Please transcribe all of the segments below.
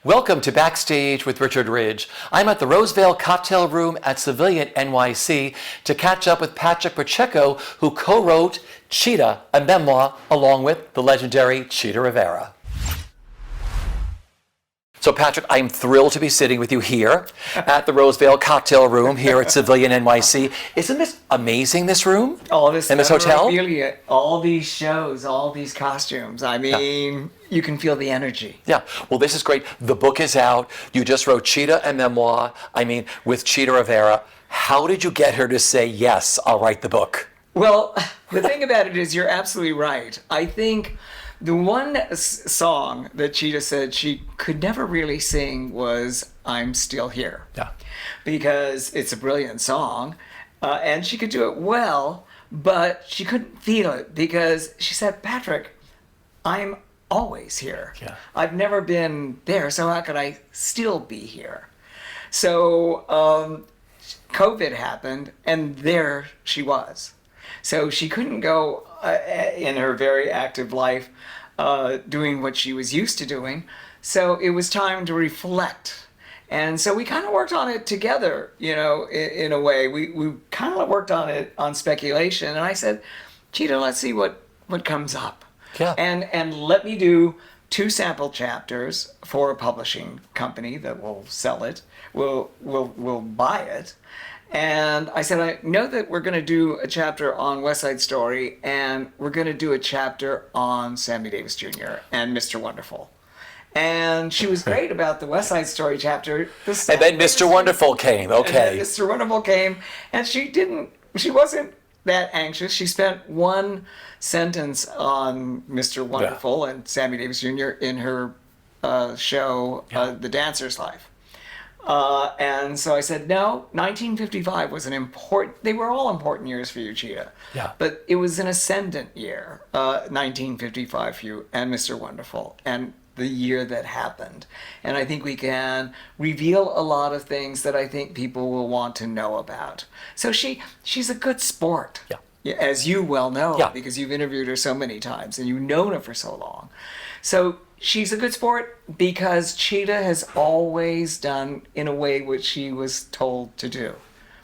Welcome to Backstage with Richard Ridge. I'm at the Roseville Cocktail Room at Civilian NYC to catch up with Patrick Pacheco, who co-wrote Chita, a memoir, along with the legendary Chita Rivera. So Patrick, I'm thrilled to be sitting with you here at the Roseville Cocktail Room here at Civilian NYC. Isn't this amazing, this room? All this in this hotel? Memorabilia, all these shows, all these costumes. I mean, you can feel the energy. Yeah, well, this is great. The book is out. You just wrote Chita, a memoir, with Chita Rivera. How did you get her to say, yes, I'll write the book? Well, the thing about it is you're absolutely right. I think the one song that Chita said she could never really sing was I'm Still Here. Yeah. Because it's a brilliant song, and she could do it well, but she couldn't feel it because she said, Patrick, I'm always here. Yeah. I've never been there, so how could I still be here? So COVID happened, and there she was. So she couldn't go in her very active life doing what she was used to doing. So it was time to reflect. And so we kind of worked on it together, in a way. We kind of worked on it on speculation. And I said, Chita, let's see what comes up. Yeah. And let me do 2 sample chapters for a publishing company that will sell it, will buy it. And I said, I know that we're going to do a chapter on West Side Story, and we're going to do a chapter on Sammy Davis Jr. and Mr. Wonderful. And she was great about the West Side Story chapter. And then Mr. Wonderful came, okay. And then Mr. Wonderful came, and she wasn't that anxious. She spent 1 sentence on Mr. Wonderful and Sammy Davis Jr. in her show, The Dancer's Life. And so I said, no, 1955 was they were all important years for you, Chita. Yeah. But it was an ascendant year, 1955 for you and Mr. Wonderful, and the year that happened. And I think we can reveal a lot of things that I think people will want to know about. So she's a good sport. Yeah. As you well know, Yeah. because you've interviewed her so many times and you've known her for so long. So she's a good sport because Chita has always done in a way which she was told to do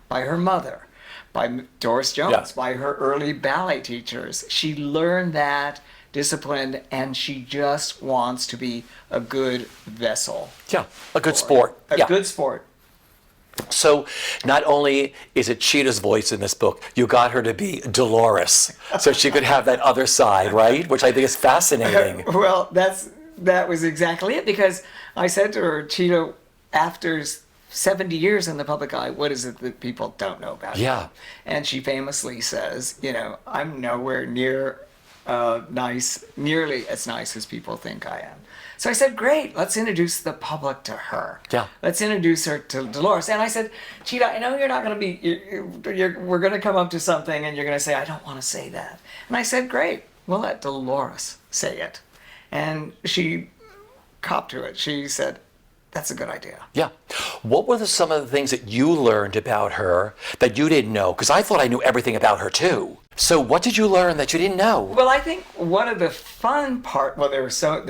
by her mother, by Doris Jones, by her early ballet teachers. She learned that discipline, and she just wants to be a good vessel. Yeah, a good sport. A good sport. So not only is it Chita's voice in this book, you got her to be Dolores, so she could have that other side, right? Which I think is fascinating. Well, that was exactly it, because I said to her, Chita, after 70 years in the public eye, what is it that people don't know about you? Yeah. And she famously says, I'm nowhere near nearly as nice as people think I am. So I said, great, let's introduce the public to her. Yeah. Let's introduce her to Dolores. And I said, Chita, I know you're not going to be, we're going to come up to something and you're going to say, I don't want to say that. And I said, great, we'll let Dolores say it. And she copped to it. She said, that's a good idea. Yeah. What were some of the things that you learned about her that you didn't know? Because I thought I knew everything about her too. So what did you learn that you didn't know? Well, I think one of the fun there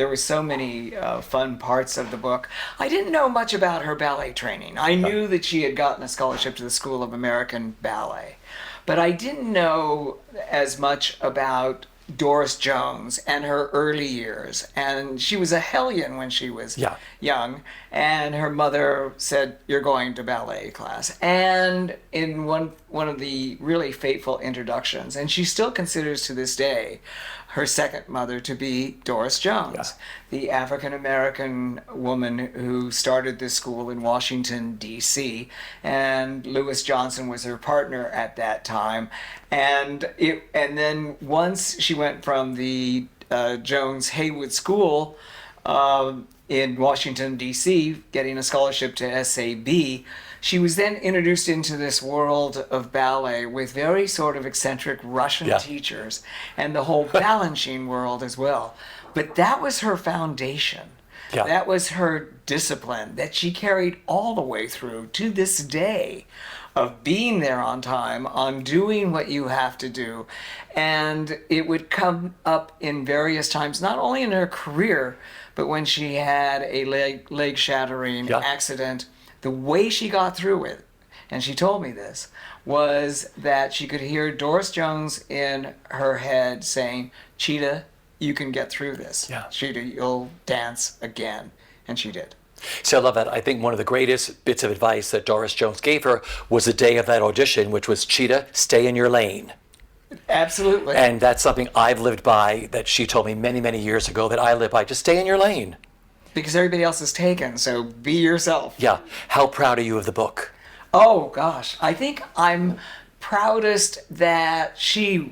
were so many fun parts of the book. I didn't know much about her ballet training. I knew that she had gotten a scholarship to the School of American Ballet, but I didn't know as much about Doris Jones and her early years. And she was a hellion when she was young, and her mother said, you're going to ballet class. And in one of the really fateful introductions, and she still considers to this day her second mother to be Doris Jones, the African-American woman who started this school in Washington, D.C., and Lewis Johnson was her partner at that time. And then once she went from the Jones Haywood School in Washington, D.C., getting a scholarship to SAB, she was then introduced into this world of ballet with very sort of eccentric Russian teachers and the whole Balanchine world as well. But that was her foundation. Yeah. That was her discipline that she carried all the way through to this day of being there on time, on doing what you have to do. And it would come up in various times, not only in her career, but when she had a leg shattering accident, the way she got through it, and she told me this, was that she could hear Doris Jones in her head saying, Chita, you can get through this. Yeah. Chita, you'll dance again. And she did. So I love that. I think one of the greatest bits of advice that Doris Jones gave her was the day of that audition, which was, Chita, stay in your lane. Absolutely. And that's something I've lived by, that she told me many, many years ago, that I live by. Just stay in your lane. Because everybody else is taken, so be yourself. Yeah. How proud are you of the book? Oh, gosh. I think I'm proudest that she's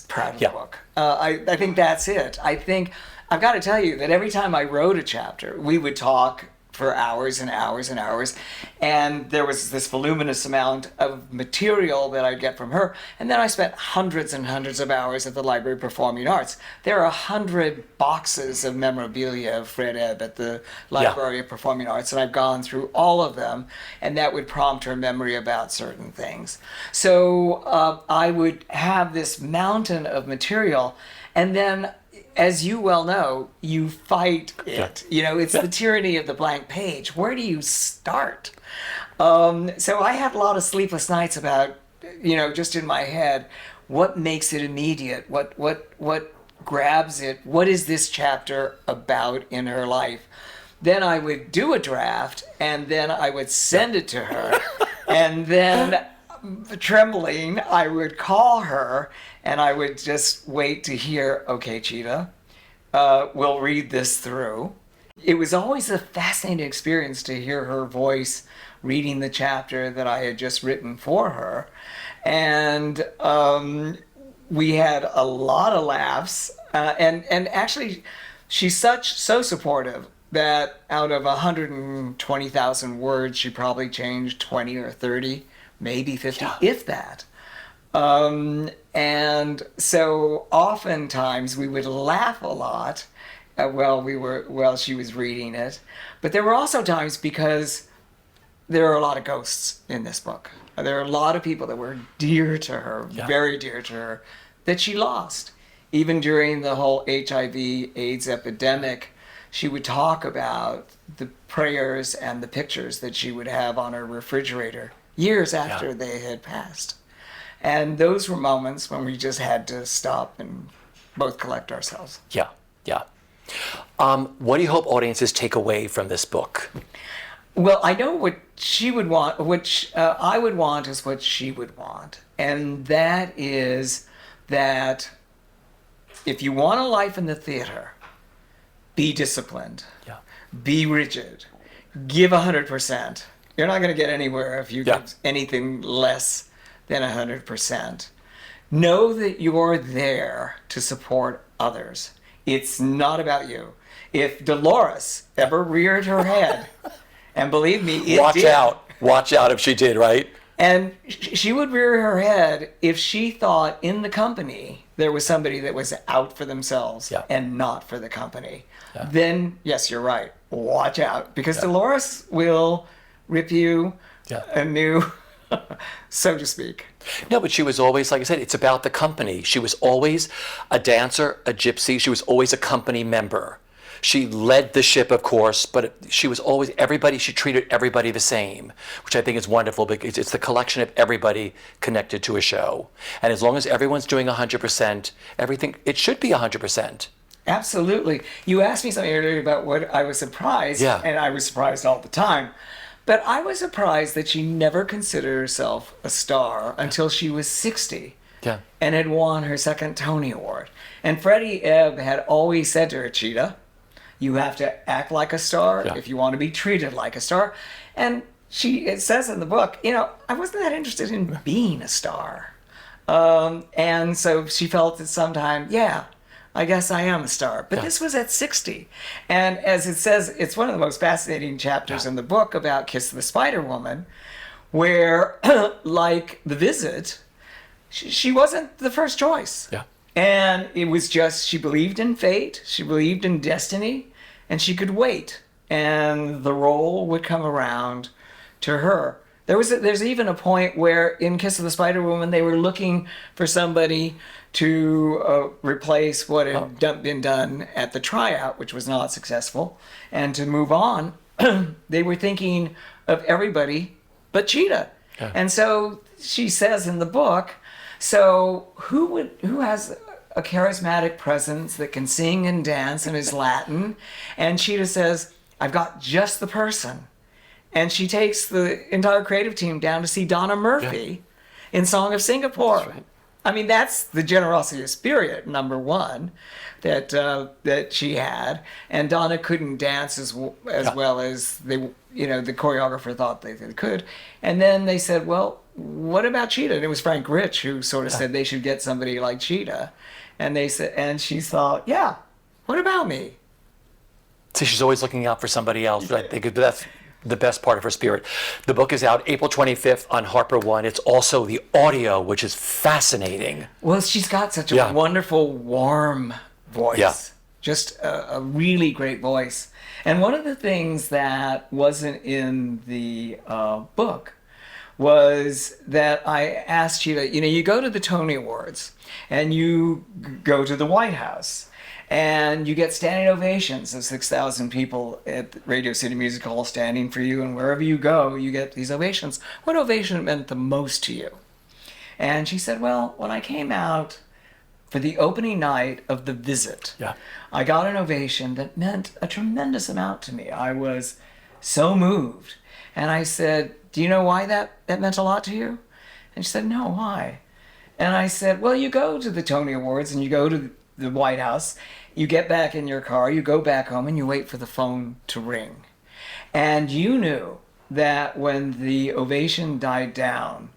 proud of the book. I think that's it. I think, I've got to tell you that every time I wrote a chapter, we would talk for hours and hours and hours, and there was this voluminous amount of material that I'd get from her, and then I spent hundreds and hundreds of hours at the Library of Performing Arts. There are 100 boxes of memorabilia of Fred Ebb at the Library of Performing Arts, and I've gone through all of them, and that would prompt her memory about certain things. So I would have this mountain of material, and then, as you well know, you fight it. You know, it's the tyranny of the blank page. Where do you start? So I had a lot of sleepless nights about, you know, just in my head, what makes it immediate? What grabs it? What is this chapter about in her life? Then I would do a draft, and then I would send it to her, and then, trembling, I would call her, and I would just wait to hear, okay, Chita, we'll read this through. It was always a fascinating experience to hear her voice reading the chapter that I had just written for her. And we had a lot of laughs. And actually, she's so supportive that out of 120,000 words, she probably changed 20 or 30, maybe 50, if that. And so oftentimes we would laugh a lot while she was reading it. But there were also times, because there are a lot of ghosts in this book. There are a lot of people that were dear to her, very dear to her, that she lost. Even during the whole HIV/AIDS epidemic, she would talk about the prayers and the pictures that she would have on her refrigerator years after they had passed. And those were moments when we just had to stop and both collect ourselves. Yeah. What do you hope audiences take away from this book? Well, I know what she would want, what I would want is what she would want. And that is that if you want a life in the theater, be disciplined, be rigid, give 100%. You're not going to get anywhere if you give anything less than 100%. Know that you're there to support others. It's not about you. If Dolores ever reared her head, and believe me, it did. Watch out if she did, right? And she would rear her head if she thought in the company there was somebody that was out for themselves and not for the company. Then, yes, you're right. Watch out, because Dolores will rip you anew, so to speak. No, but she was always, like I said, it's about the company. She was always a dancer, a gypsy. She was always a company member. She led the ship, of course, but she was always she treated everybody the same, which I think is wonderful, because it's the collection of everybody connected to a show. And as long as everyone's doing 100%, it should be 100%. Absolutely. You asked me something earlier about what I was surprised, and I was surprised all the time. But I was surprised that she never considered herself a star until she was 60 and had won her second Tony Award. And Freddie Ebb had always said to her, Chita, you have to act like a star if you want to be treated like a star. And it says in the book, I wasn't that interested in being a star. And so she felt that sometime, I guess I am a star. But this was at 60. And as it says, it's one of the most fascinating chapters in the book about Kiss the Spider Woman, where, like The Visit, she wasn't the first choice. And it was just, she believed in fate, she believed in destiny, and she could wait. And the role would come around to her. There's even a point where in Kiss of the Spider Woman they were looking for somebody to replace what had been done at the tryout, which was not successful, and to move on. They were thinking of everybody but Chita. Yeah. And so she says in the book, so who has a charismatic presence that can sing and dance and is Latin? And Chita says, I've got just the person. And she takes the entire creative team down to see Donna Murphy in Song of Singapore. That's right. I mean, that's the generosity of spirit, number one, that she had. And Donna couldn't dance as well as the choreographer thought they could. And then they said, well, what about Chita? And it was Frank Rich who sort of said they should get somebody like Chita. And they said, and she thought, yeah, what about me? See, she's always looking out for somebody else. I think that's the best part of her spirit. The book is out April 25th on Harper One. It's also the audio, which is fascinating. Well, she's got such a wonderful, warm voice. Yeah. Just a really great voice. And one of the things that wasn't in the book was that I asked Chita, you go to the Tony Awards and you go to the White House and you get standing ovations of 6,000 people at Radio City Music Hall standing for you, and wherever you go, you get these ovations. What ovation meant the most to you? And she said, well, when I came out for the opening night of The Visit, I got an ovation that meant a tremendous amount to me. I was so moved. And I said, do you know why that meant a lot to you? And she said, no, why? And I said, well, you go to the Tony Awards and you go to the White House, you get back in your car, you go back home, and you wait for the phone to ring. And you knew that when the ovation died down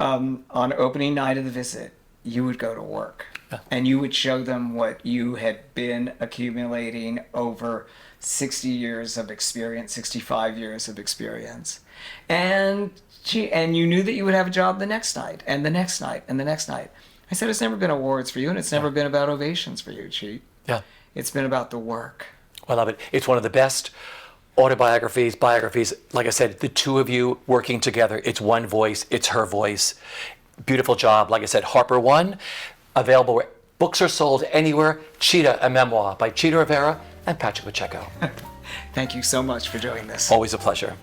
on opening night of The Visit, you would go to work. And you would show them what you had been accumulating over 60 years of experience, 65 years of experience. And you knew that you would have a job the next night, and the next night, and the next night. I said, it's never been awards for you, and it's never been about ovations for you, Cheat. Yeah. It's been about the work. I love it. It's one of the best biographies. Like I said, the two of you working together. It's one voice. It's her voice. Beautiful job. Like I said, Harper One, available where books are sold anywhere. Chita, a memoir by Chita Rivera and Patrick Pacheco. Thank you so much for doing this. Always a pleasure.